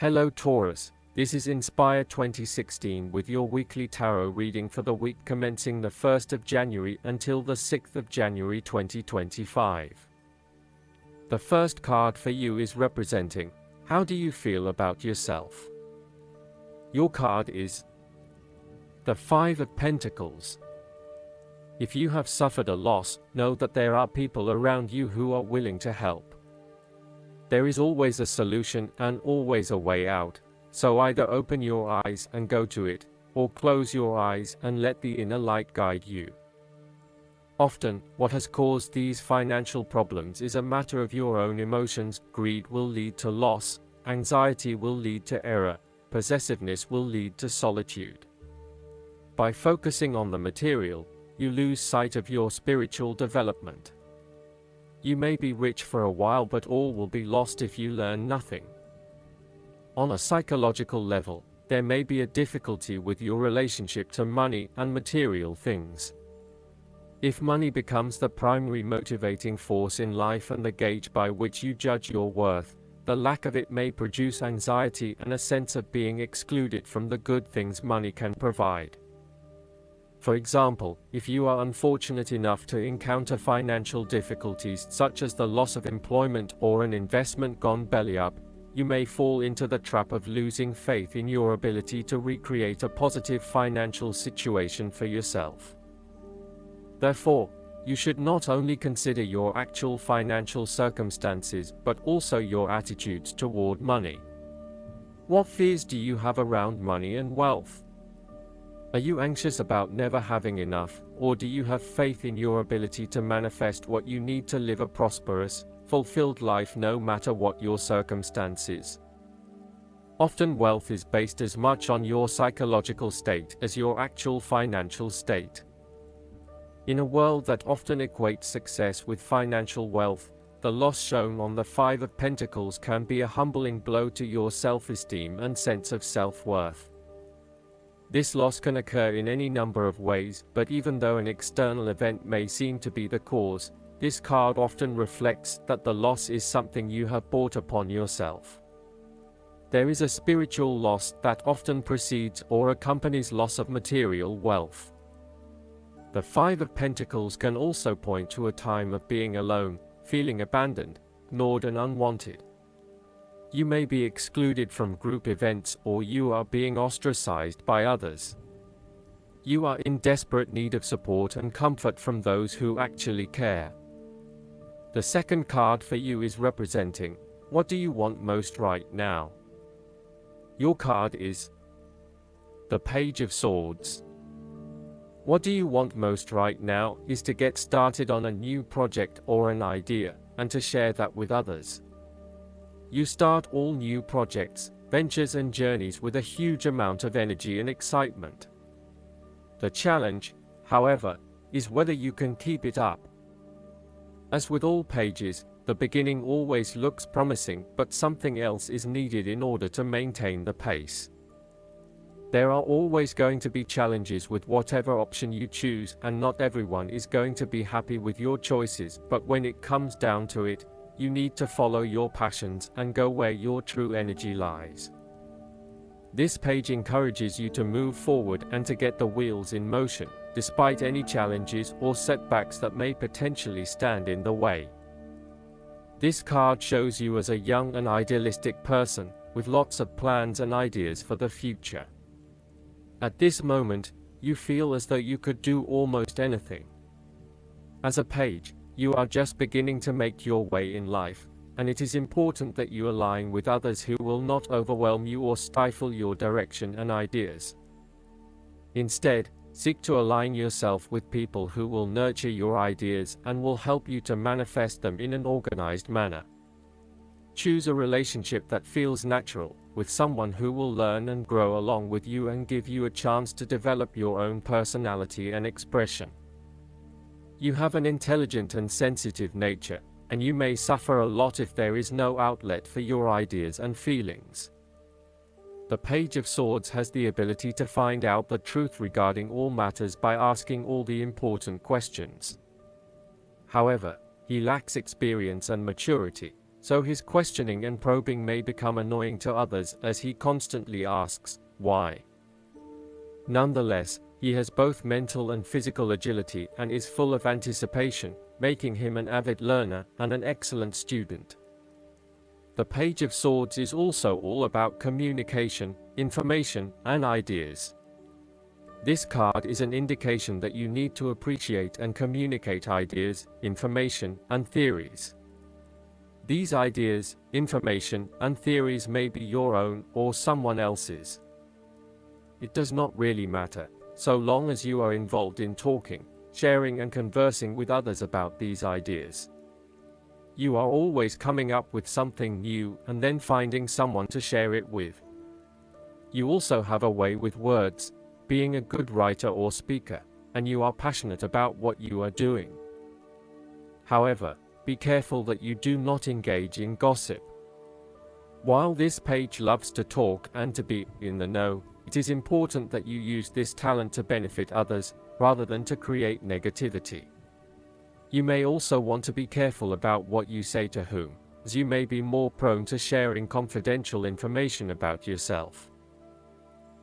Hello Taurus, this is Inspire 2016 with your weekly tarot reading for the week commencing the 1st of January until the 6th of January 2025. The first card for you is representing, how do you feel about yourself? Your card is the Five of Pentacles. If you have suffered a loss, know that there are people around you who are willing to help. There is always a solution and always a way out, so either open your eyes and go to it, or close your eyes and let the inner light guide you. Often, what has caused these financial problems is a matter of your own emotions. Greed will lead to loss, anxiety will lead to error, possessiveness will lead to solitude. By focusing on the material, you lose sight of your spiritual development. You may be rich for a while, but all will be lost if you learn nothing. On a psychological level, there may be a difficulty with your relationship to money and material things. If money becomes the primary motivating force in life and the gauge by which you judge your worth, the lack of it may produce anxiety and a sense of being excluded from the good things money can provide. For example, if you are unfortunate enough to encounter financial difficulties such as the loss of employment or an investment gone belly up, you may fall into the trap of losing faith in your ability to recreate a positive financial situation for yourself. Therefore, you should not only consider your actual financial circumstances but also your attitudes toward money. What fears do you have around money and wealth? Are you anxious about never having enough, or do you have faith in your ability to manifest what you need to live a prosperous, fulfilled life no matter what your circumstances? Often wealth is based as much on your psychological state as your actual financial state. In a world that often equates success with financial wealth, the loss shown on the Five of Pentacles can be a humbling blow to your self-esteem and sense of self-worth. This loss can occur in any number of ways, but even though an external event may seem to be the cause, this card often reflects that the loss is something you have brought upon yourself. There is a spiritual loss that often precedes or accompanies loss of material wealth. The Five of Pentacles can also point to a time of being alone, feeling abandoned, ignored and unwanted. You may be excluded from group events or you are being ostracized by others. You are in desperate need of support and comfort from those who actually care. The second card for you is representing, what do you want most right now? Your card is the Page of Swords. What do you want most right now is to get started on a new project or an idea, and to share that with others. You start all new projects, ventures and journeys with a huge amount of energy and excitement. The challenge, however, is whether you can keep it up. As with all pages, the beginning always looks promising, but something else is needed in order to maintain the pace. There are always going to be challenges with whatever option you choose, and not everyone is going to be happy with your choices, but when it comes down to it, you need to follow your passions and go where your true energy lies. This page encourages you to move forward and to get the wheels in motion, despite any challenges or setbacks that may potentially stand in the way. This card shows you as a young and idealistic person, with lots of plans and ideas for the future. At this moment, you feel as though you could do almost anything. As a page, you are just beginning to make your way in life, and it is important that you align with others who will not overwhelm you or stifle your direction and ideas. Instead, seek to align yourself with people who will nurture your ideas and will help you to manifest them in an organized manner. Choose a relationship that feels natural, with someone who will learn and grow along with you and give you a chance to develop your own personality and expression. You have an intelligent and sensitive nature, and you may suffer a lot if there is no outlet for your ideas and feelings. The Page of Swords has the ability to find out the truth regarding all matters by asking all the important questions. However, he lacks experience and maturity, so his questioning and probing may become annoying to others as he constantly asks, why? Nonetheless, he has both mental and physical agility and is full of anticipation, making him an avid learner and an excellent student. The Page of Swords is also all about communication, information, and ideas. This card is an indication that you need to appreciate and communicate ideas, information, and theories. These ideas, information, and theories may be your own or someone else's. It does not really matter, so long as you are involved in talking, sharing, and conversing with others about these ideas. You are always coming up with something new and then finding someone to share it with. You also have a way with words, being a good writer or speaker, and you are passionate about what you are doing. However, be careful that you do not engage in gossip. While this page loves to talk and to be in the know, it is important that you use this talent to benefit others, rather than to create negativity. You may also want to be careful about what you say to whom, as you may be more prone to sharing confidential information about yourself.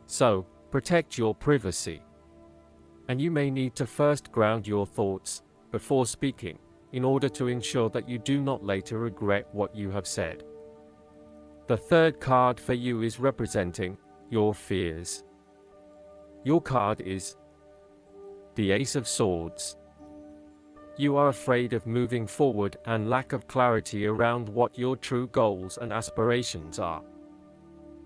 So, protect your privacy. And you may need to first ground your thoughts before speaking, in order to ensure that you do not later regret what you have said. The third card for you is representing your fears. Your card is the Ace of Swords. You are afraid of moving forward and lack of clarity around what your true goals and aspirations are.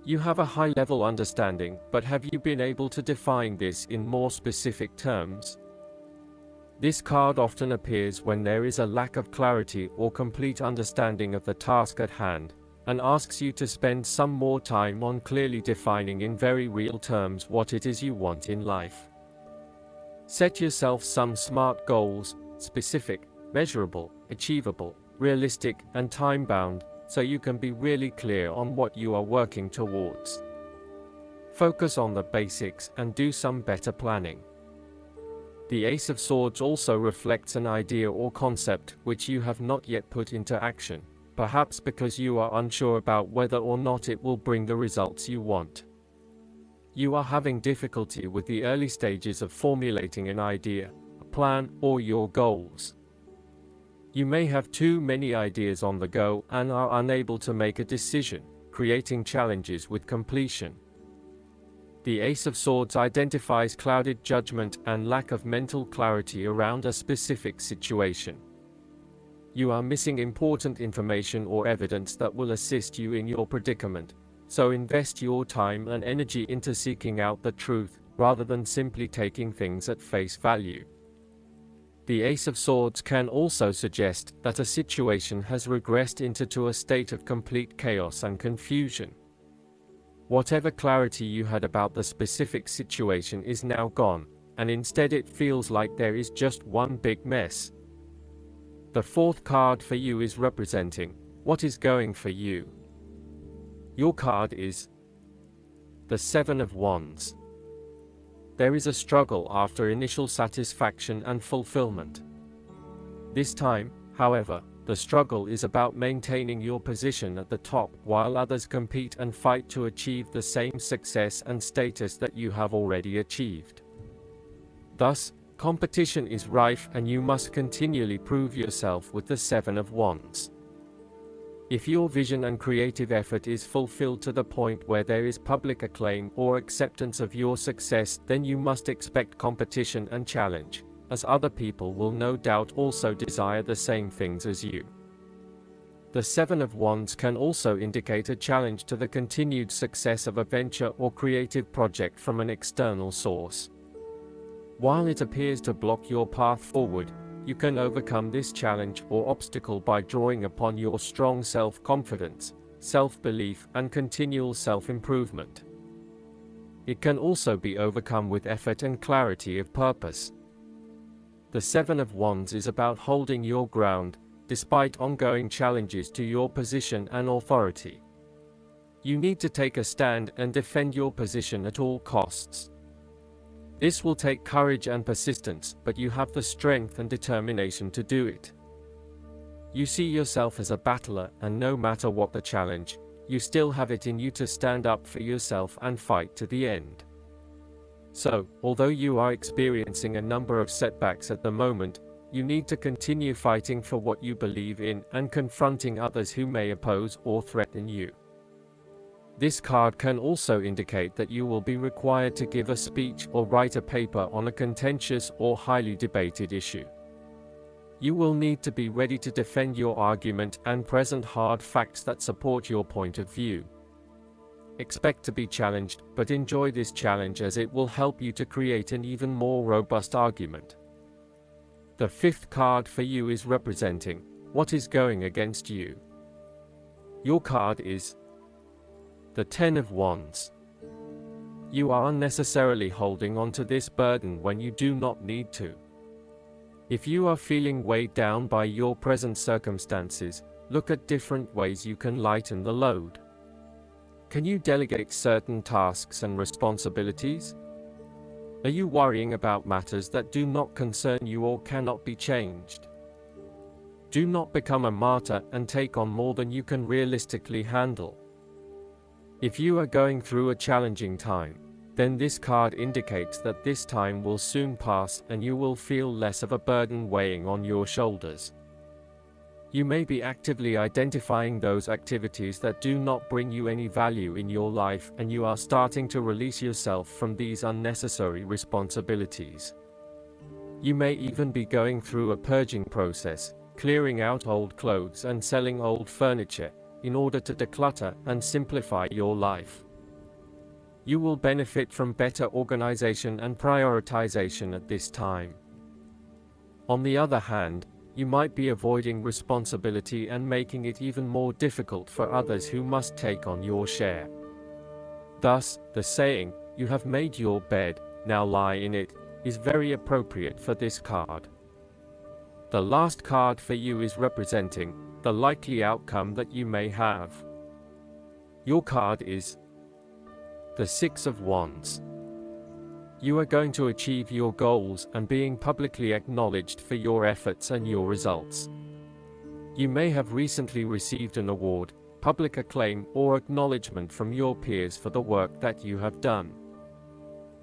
You have a high-level understanding, but have you been able to define this in more specific terms? This card often appears when there is a lack of clarity or complete understanding of the task at hand, and asks you to spend some more time on clearly defining in very real terms what it is you want in life. Set yourself some SMART goals, specific, measurable, achievable, realistic, and time-bound, so you can be really clear on what you are working towards. Focus on the basics and do some better planning. The Ace of Swords also reflects an idea or concept which you have not yet put into action, perhaps because you are unsure about whether or not it will bring the results you want. You are having difficulty with the early stages of formulating an idea, a plan, or your goals. You may have too many ideas on the go and are unable to make a decision, creating challenges with completion. The Ace of Swords identifies clouded judgment and lack of mental clarity around a specific situation. You are missing important information or evidence that will assist you in your predicament, so invest your time and energy into seeking out the truth, rather than simply taking things at face value. The Ace of Swords can also suggest that a situation has regressed into a state of complete chaos and confusion. Whatever clarity you had about the specific situation is now gone, and instead it feels like there is just one big mess. The fourth card for you is representing what is going for you. Your card is the Seven of Wands. There is a struggle after initial satisfaction and fulfillment. This time, however, the struggle is about maintaining your position at the top while others compete and fight to achieve the same success and status that you have already achieved. Thus, competition is rife and you must continually prove yourself with the Seven of Wands. If your vision and creative effort is fulfilled to the point where there is public acclaim or acceptance of your success, then you must expect competition and challenge, as other people will no doubt also desire the same things as you. The Seven of Wands can also indicate a challenge to the continued success of a venture or creative project from an external source. While it appears to block your path forward, you can overcome this challenge or obstacle by drawing upon your strong self-confidence, self-belief, and continual self-improvement. It can also be overcome with effort and clarity of purpose. The Seven of Wands is about holding your ground, despite ongoing challenges to your position and authority. You need to take a stand and defend your position at all costs. This will take courage and persistence, but you have the strength and determination to do it. You see yourself as a battler, and no matter what the challenge, you still have it in you to stand up for yourself and fight to the end. So, although you are experiencing a number of setbacks at the moment, you need to continue fighting for what you believe in and confronting others who may oppose or threaten you. This card can also indicate that you will be required to give a speech or write a paper on a contentious or highly debated issue. You will need to be ready to defend your argument and present hard facts that support your point of view. Expect to be challenged, but enjoy this challenge as it will help you to create an even more robust argument. The fifth card for you is representing what is going against you. Your card is the Ten of Wands. You are unnecessarily holding on to this burden when you do not need to. If you are feeling weighed down by your present circumstances, look at different ways you can lighten the load. Can you delegate certain tasks and responsibilities? Are you worrying about matters that do not concern you or cannot be changed? Do not become a martyr and take on more than you can realistically handle. If you are going through a challenging time, then this card indicates that this time will soon pass and you will feel less of a burden weighing on your shoulders. You may be actively identifying those activities that do not bring you any value in your life, and you are starting to release yourself from these unnecessary responsibilities. You may even be going through a purging process, clearing out old clothes and selling old furniture, in order to declutter and simplify your life. You will benefit from better organization and prioritization at this time. On the other hand, you might be avoiding responsibility and making it even more difficult for others who must take on your share. Thus, the saying, "You have made your bed, now lie in it," is very appropriate for this card. The last card for you is representing the likely outcome that you may have. Your card is the Six of Wands. You are going to achieve your goals and being publicly acknowledged for your efforts and your results. You may have recently received an award, public acclaim, or acknowledgement from your peers for the work that you have done.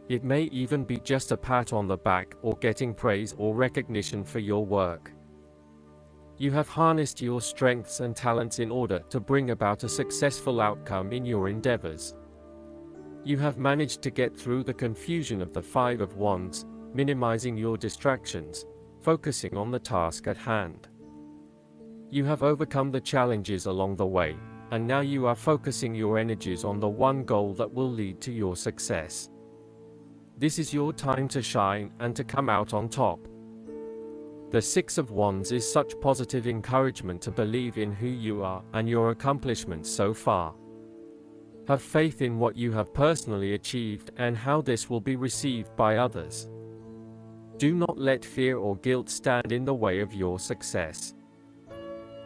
It may even be just a pat on the back or getting praise or recognition for your work. You have harnessed your strengths and talents in order to bring about a successful outcome in your endeavors. You have managed to get through the confusion of the Five of Wands, minimizing your distractions, focusing on the task at hand. You have overcome the challenges along the way, and now you are focusing your energies on the one goal that will lead to your success. This is your time to shine and to come out on top. The Six of Wands is such positive encouragement to believe in who you are and your accomplishments so far. Have faith in what you have personally achieved and how this will be received by others. Do not let fear or guilt stand in the way of your success.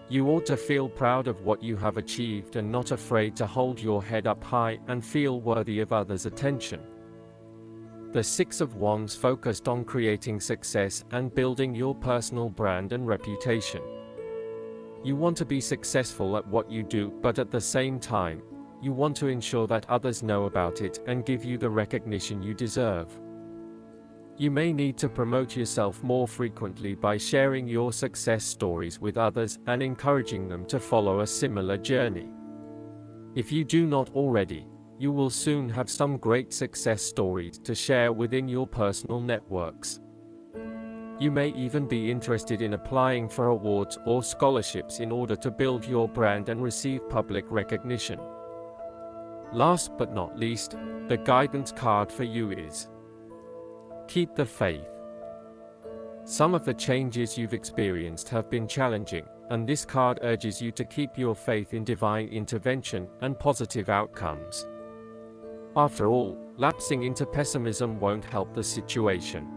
You ought to feel proud of what you have achieved and not afraid to hold your head up high and feel worthy of others' attention. The Six of Wands focused on creating success and building your personal brand and reputation. You want to be successful at what you do, but at the same time, you want to ensure that others know about it and give you the recognition you deserve. You may need to promote yourself more frequently by sharing your success stories with others and encouraging them to follow a similar journey. If you do not already, you will soon have some great success stories to share within your personal networks. You may even be interested in applying for awards or scholarships in order to build your brand and receive public recognition. Last but not least, the guidance card for you is Keep the Faith. Some of the changes you've experienced have been challenging, and this card urges you to keep your faith in divine intervention and positive outcomes. After all, lapsing into pessimism won't help the situation.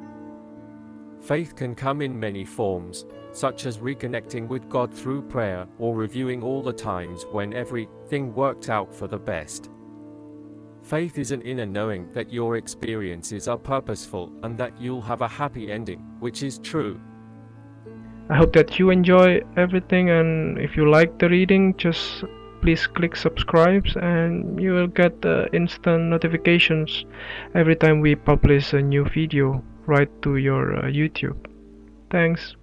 Faith can come in many forms, such as reconnecting with God through prayer or reviewing all the times when everything worked out for the best. Faith is an inner knowing that your experiences are purposeful and that you'll have a happy ending, which is true. I hope that you enjoy everything, and if you like the reading, just please click subscribe and you will get instant notifications every time we publish a new video right to your YouTube. Thanks.